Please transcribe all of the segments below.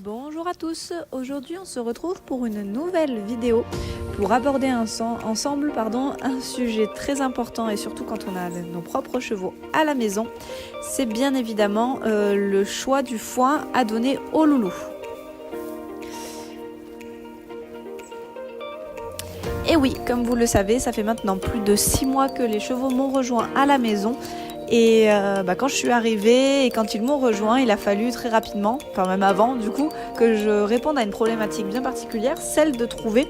Bonjour à tous, aujourd'hui on se retrouve pour une nouvelle vidéo pour aborder ensemble un sujet très important et surtout quand on a nos propres chevaux à la maison, c'est bien évidemment le choix du foin à donner aux loulous. Et oui, comme vous le savez, ça fait maintenant plus de 6 mois que les chevaux m'ont rejoint à la maison. Et quand je suis arrivée et quand ils m'ont rejoint, il a fallu très rapidement, enfin même avant du coup, que je réponde à une problématique bien particulière, celle de trouver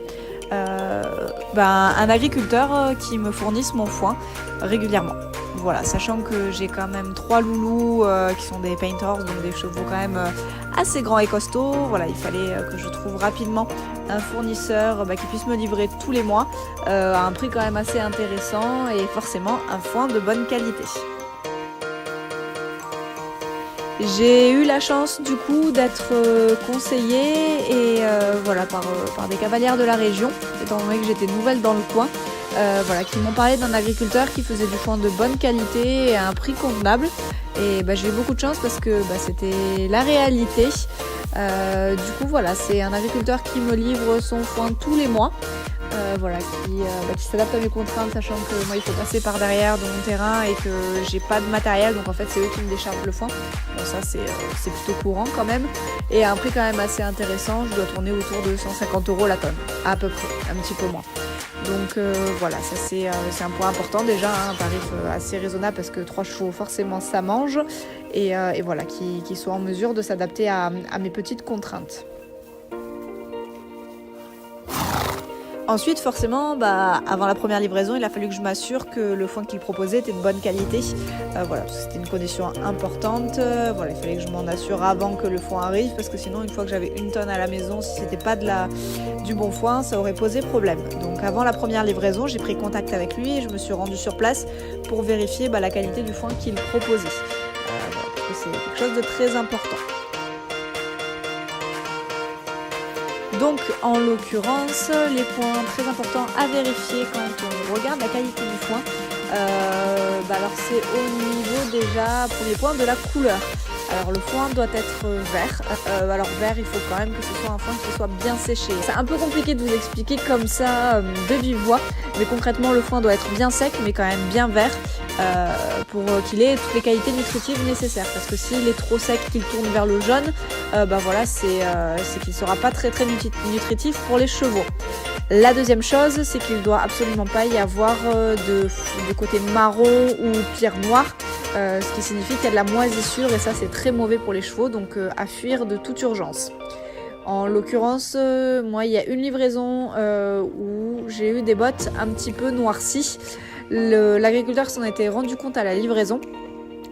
un agriculteur qui me fournisse mon foin régulièrement. Voilà, sachant que j'ai quand même 3 loulous qui sont des painters, donc des chevaux quand même assez grands et costauds. Voilà, il fallait que je trouve rapidement un fournisseur qui puisse me livrer tous les mois à un prix quand même assez intéressant et forcément un foin de bonne qualité. J'ai eu la chance du coup d'être conseillée et par des cavalières de la région, étant donné que j'étais nouvelle dans le coin, qui m'ont parlé d'un agriculteur qui faisait du foin de bonne qualité et à un prix convenable. Et j'ai eu beaucoup de chance parce que c'était la réalité. Du coup voilà, c'est un agriculteur qui me livre son foin tous les mois. Qui s'adapte à mes contraintes, sachant que moi il faut passer par derrière de mon terrain et que j'ai pas de matériel, donc en fait c'est eux qui me déchargent le foin. Bon, ça c'est plutôt courant quand même, et à un prix quand même assez intéressant. Je dois tourner autour de 150 € la tonne, à peu près, un petit peu moins. Donc ça c'est un point important déjà, un tarif assez raisonnable parce que 3 chevaux forcément ça mange, et voilà, qui soit en mesure de s'adapter à mes petites contraintes. Ensuite, forcément, avant la première livraison, il a fallu que je m'assure que le foin qu'il proposait était de bonne qualité. Parce que c'était une condition importante. Il fallait que je m'en assure avant que le foin arrive, parce que sinon, une fois que j'avais 1 tonne à la maison, si c'était pas du bon foin, ça aurait posé problème. Donc, avant la première livraison, j'ai pris contact avec lui et je me suis rendue sur place pour vérifier la qualité du foin qu'il proposait. Parce que c'est quelque chose de très important. Donc en l'occurrence, les points très importants à vérifier quand on regarde la qualité du foin, c'est au niveau déjà, premier point, de la couleur. Alors le foin doit être vert. Vert, il faut quand même que ce soit un foin qui soit bien séché. C'est un peu compliqué de vous expliquer comme ça de vive voix, mais concrètement le foin doit être bien sec mais quand même bien vert. Pour qu'il ait toutes les qualités nutritives nécessaires, parce que s'il est trop sec, qu'il tourne vers le jaune, c'est qu'il ne sera pas très nutritif pour les chevaux. La deuxième chose, c'est qu'il ne doit absolument pas y avoir de côté marron ou pire noir, ce qui signifie qu'il y a de la moisissure et ça c'est très mauvais pour les chevaux, donc à fuir de toute urgence. En l'occurrence, moi il y a une livraison où j'ai eu des bottes un petit peu noircies. L'agriculteur s'en était rendu compte à la livraison.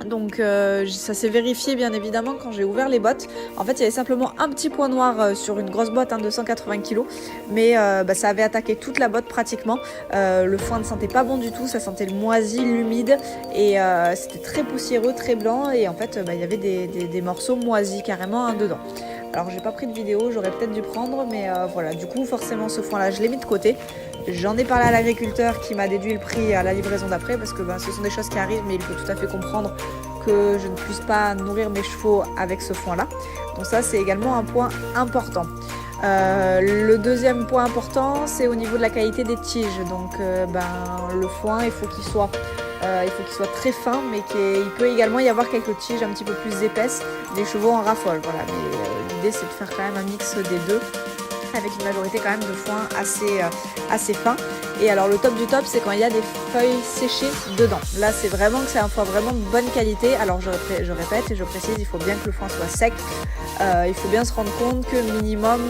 Donc ça s'est vérifié bien évidemment quand j'ai ouvert les bottes. En fait il y avait simplement un petit point noir sur une grosse botte de 180 kg, mais ça avait attaqué toute la botte pratiquement. Le foin ne sentait pas bon du tout, ça sentait le moisi, l'humide, et c'était très poussiéreux, très blanc, et en fait il y avait des morceaux moisis carrément dedans. Alors j'ai pas pris de vidéo, j'aurais peut-être dû prendre, mais du coup forcément ce foin là je l'ai mis de côté. J'en ai parlé à l'agriculteur qui m'a déduit le prix à la livraison d'après, parce que ce sont des choses qui arrivent, mais il peut tout à fait comprendre que je ne puisse pas nourrir mes chevaux avec ce foin là. Donc ça c'est également un point important. Le deuxième point important, c'est au niveau de la qualité des tiges. Donc le foin, il faut qu'il soit très fin, mais il peut également y avoir quelques tiges un petit peu plus épaisses. Les chevaux en raffolent, voilà. Mais l'idée c'est de faire quand même un mix des deux, avec une majorité quand même de foin assez fin. Et alors le top du top, c'est quand il y a des feuilles séchées dedans. Là c'est vraiment que c'est un foin vraiment de bonne qualité. Alors je répète et je précise, il faut bien que le foin soit sec. Il faut bien se rendre compte que minimum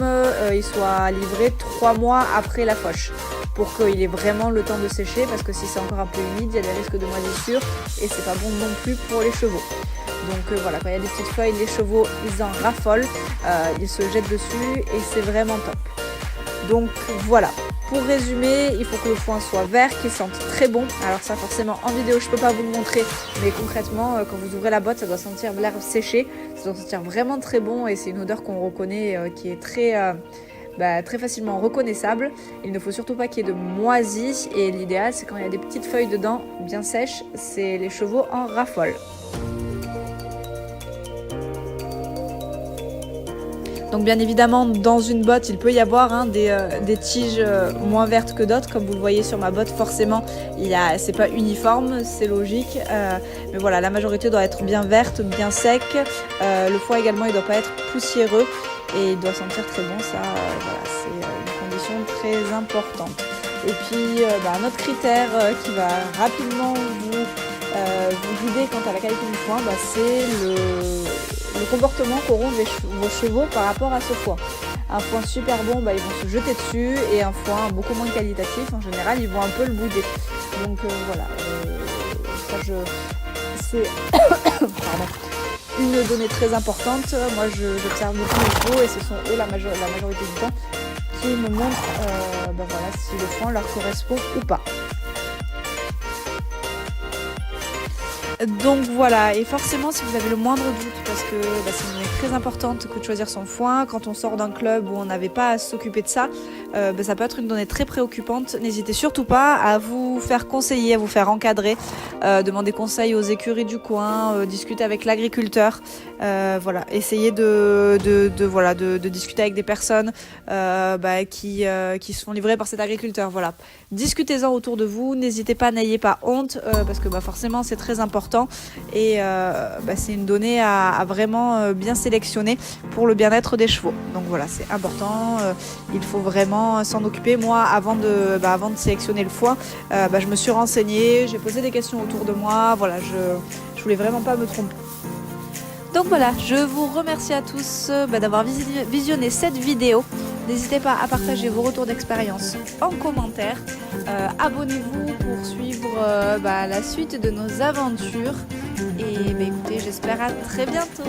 il soit livré 3 mois après la fauche, pour qu'il ait vraiment le temps de sécher, parce que si c'est encore un peu humide, il y a des risques de moisissure et c'est pas bon non plus pour les chevaux. Donc quand il y a des petites feuilles, les chevaux ils en raffolent, ils se jettent dessus et c'est vraiment top. Donc voilà, pour résumer, il faut que le foin soit vert, qu'il sente très bon. Alors ça forcément en vidéo je peux pas vous le montrer, mais concrètement quand vous ouvrez la boîte, ça doit sentir l'herbe séchée, ça doit sentir vraiment très bon, et c'est une odeur qu'on reconnaît qui est très facilement reconnaissable. Il ne faut surtout pas qu'il y ait de moisi, et l'idéal c'est quand il y a des petites feuilles dedans bien sèches, c'est les chevaux en raffolent. Donc bien évidemment, dans une botte, il peut y avoir des tiges moins vertes que d'autres. Comme vous le voyez sur ma botte, forcément, c'est pas uniforme, c'est logique. Mais voilà, la majorité doit être bien verte, bien sec. Le foie également, il doit pas être poussiéreux et il doit sentir très bon. Ça, voilà, c'est une condition très importante. Et puis, un autre critère qui va rapidement vous guider quant à la qualité du foin, c'est le comportement qu'auront vos chevaux par rapport à ce foin. Un foin super bon, ils vont se jeter dessus, et un foin beaucoup moins qualitatif, en général, ils vont un peu le bouder. Donc voilà, c'est une donnée très importante. Moi, j'observe beaucoup mes chevaux, et ce sont eux la majorité du temps qui me montrent si le foin leur correspond ou pas. Donc voilà, et forcément si vous avez le moindre doute, parce que c'est une donnée très importante que de choisir son foin, quand on sort d'un club où on n'avait pas à s'occuper de ça, ça peut être une donnée très préoccupante. N'hésitez surtout pas à vous faire conseiller, à vous faire encadrer, demander conseil aux écuries du coin, discuter avec l'agriculteur, essayez de discuter avec des personnes qui se font livrer par cet agriculteur. Voilà, discutez-en autour de vous, n'hésitez pas, n'ayez pas honte, parce que forcément c'est très important, et c'est une donnée à vraiment bien sélectionner pour le bien-être des chevaux. Donc voilà, c'est important, il faut vraiment s'en occuper. Moi, avant de sélectionner le foin, je me suis renseignée, j'ai posé des questions autour de moi. Voilà, je voulais vraiment pas me tromper. Donc voilà, je vous remercie à tous d'avoir visionné cette vidéo. N'hésitez pas à partager vos retours d'expérience en commentaire. Abonnez-vous pour suivre la suite de nos aventures. Et écoutez, j'espère à très bientôt.